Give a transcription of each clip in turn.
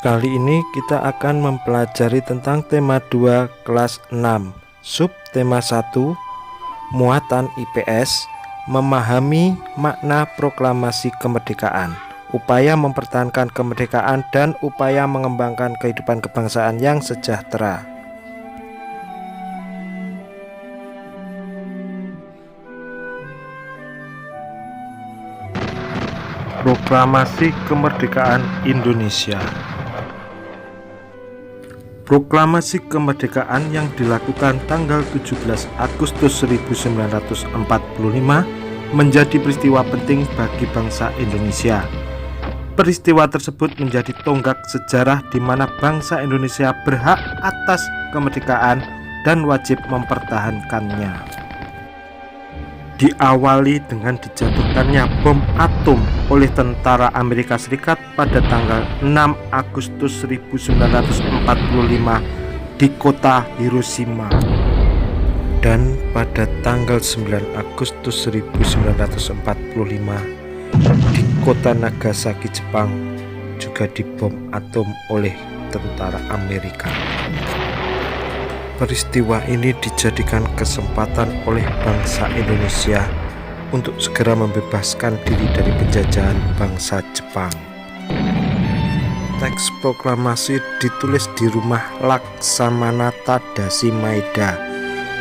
Kali ini kita akan mempelajari tentang tema 2 kelas 6, sub tema 1, muatan IPS, memahami makna proklamasi kemerdekaan, upaya mempertahankan kemerdekaan dan upaya mengembangkan kehidupan kebangsaan yang sejahtera. Proklamasi Kemerdekaan Indonesia. Proklamasi kemerdekaan yang dilakukan tanggal 17 Agustus 1945 menjadi peristiwa penting bagi bangsa Indonesia. Peristiwa tersebut menjadi tonggak sejarah di mana bangsa Indonesia berhak atas kemerdekaan dan wajib mempertahankannya. Diawali dengan dijatuhkannya bom atom oleh tentara Amerika Serikat pada tanggal 6 Agustus 1945 di kota Hiroshima, dan pada tanggal 9 Agustus 1945 di kota Nagasaki, Jepang juga dibom atom oleh tentara Amerika. Peristiwa ini dijadikan kesempatan oleh bangsa Indonesia untuk segera membebaskan diri dari penjajahan bangsa Jepang. Teks proklamasi ditulis di rumah Laksamana Tadashi Maeda,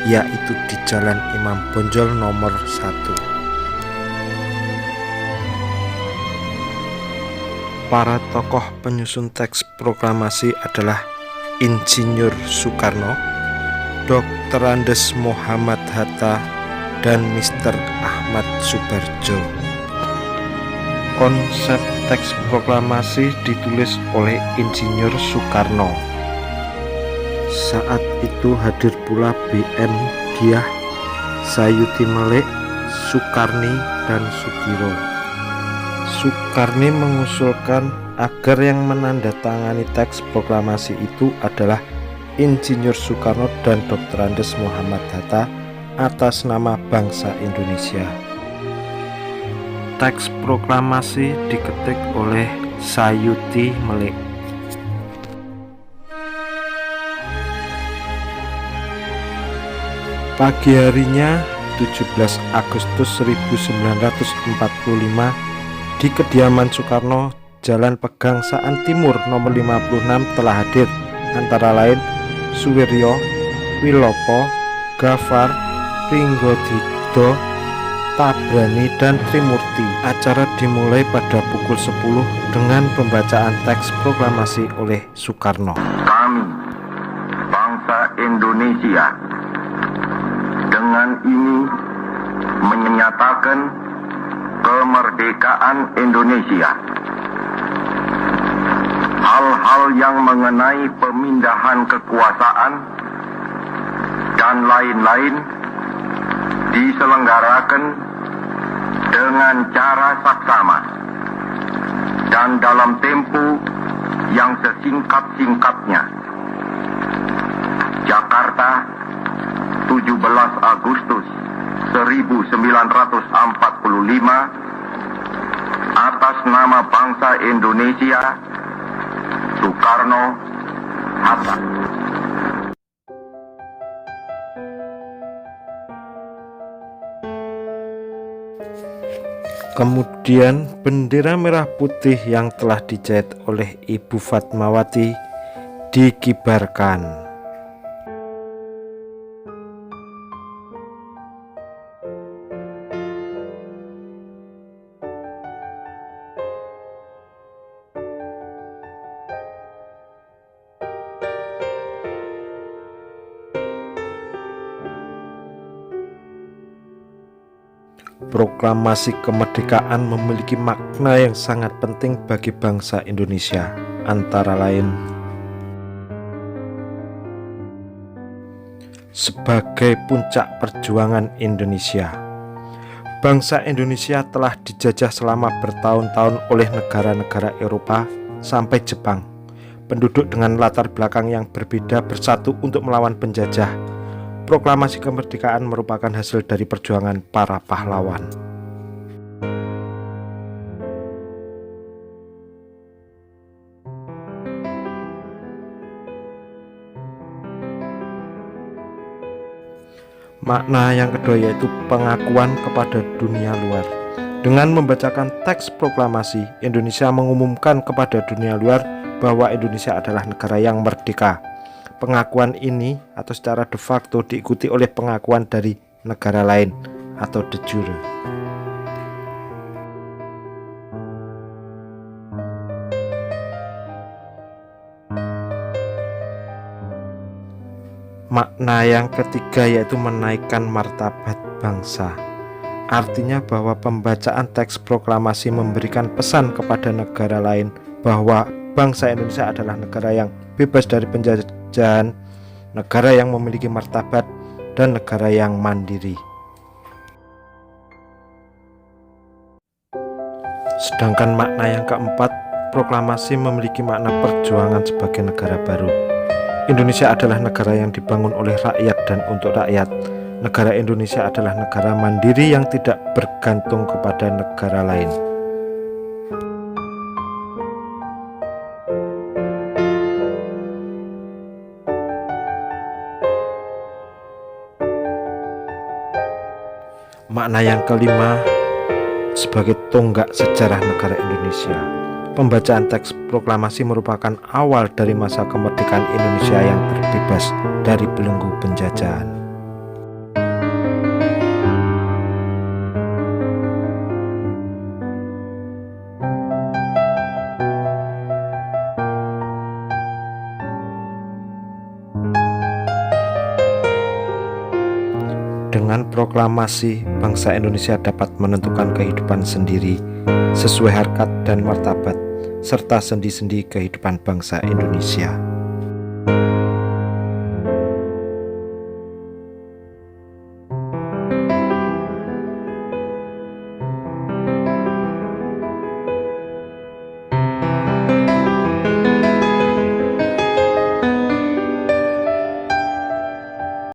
yaitu di Jalan Imam Bonjol nomor 1. Para tokoh penyusun teks proklamasi adalah Insinyur Soekarno, Dr. Andes Muhammad Hatta, dan Mr. Ahmad Subarjo. Konsep teks proklamasi ditulis oleh Insinyur Soekarno. Saat itu hadir pula BM Diah, Sayuti Melik, Sukarni, dan Sudiro. Sukarni mengusulkan agar yang menandatangani teks proklamasi itu adalah Insinyur Soekarno dan Dr. Andes Muhammad Hatta atas nama bangsa Indonesia. Teks proklamasi diketik oleh Sayuti Melik. Pagi harinya 17 Agustus 1945 di kediaman Soekarno, Jalan Pegangsaan Timur nomor 56 telah hadir antara lain Suwiryo, Wilopo, Gafar, Pringgodito, Tabrani, dan Trimurti. Acara dimulai pada pukul 10 dengan pembacaan teks proklamasi oleh Soekarno. Kami, bangsa Indonesia, dengan ini menyatakan kemerdekaan Indonesia. Hal-hal yang mengenai pemindahan kekuasaan dan lain-lain diselenggarakan dengan cara saksama dan dalam tempo yang sesingkat-singkatnya. Jakarta, 17 Agustus 1945, atas nama bangsa Indonesia, Soekarno, Hatta. Kemudian bendera merah putih yang telah dijahit oleh Ibu Fatmawati dikibarkan. Proklamasi kemerdekaan memiliki makna yang sangat penting bagi bangsa Indonesia, antara lain sebagai puncak perjuangan Indonesia. Bangsa Indonesia telah dijajah selama bertahun-tahun oleh negara-negara Eropa sampai Jepang. Penduduk dengan latar belakang yang berbeda bersatu untuk melawan penjajah. Proklamasi kemerdekaan merupakan hasil dari perjuangan para pahlawan. Makna yang kedua yaitu pengakuan kepada dunia luar. Dengan membacakan teks proklamasi, Indonesia mengumumkan kepada dunia luar bahwa Indonesia adalah negara yang merdeka. Pengakuan ini atau secara de facto diikuti oleh pengakuan dari negara lain atau de jure. Makna yang ketiga yaitu menaikkan martabat bangsa. Artinya bahwa pembacaan teks proklamasi memberikan pesan kepada negara lain bahwa bangsa Indonesia adalah negara yang bebas dari penjajahan, negara yang memiliki martabat, dan negara yang mandiri. Sedangkan makna yang keempat, proklamasi memiliki makna perjuangan sebagai negara baru. Indonesia adalah negara yang dibangun oleh rakyat dan untuk rakyat. Negara Indonesia adalah negara mandiri yang tidak bergantung kepada negara lain. Makna yang kelima, sebagai tonggak sejarah negara Indonesia. Pembacaan teks proklamasi merupakan awal dari masa kemerdekaan Indonesia yang terbebas dari belenggu penjajahan. Dengan proklamasi, bangsa Indonesia dapat menentukan kehidupan sendiri sesuai harkat dan martabat serta sendi-sendi kehidupan bangsa Indonesia.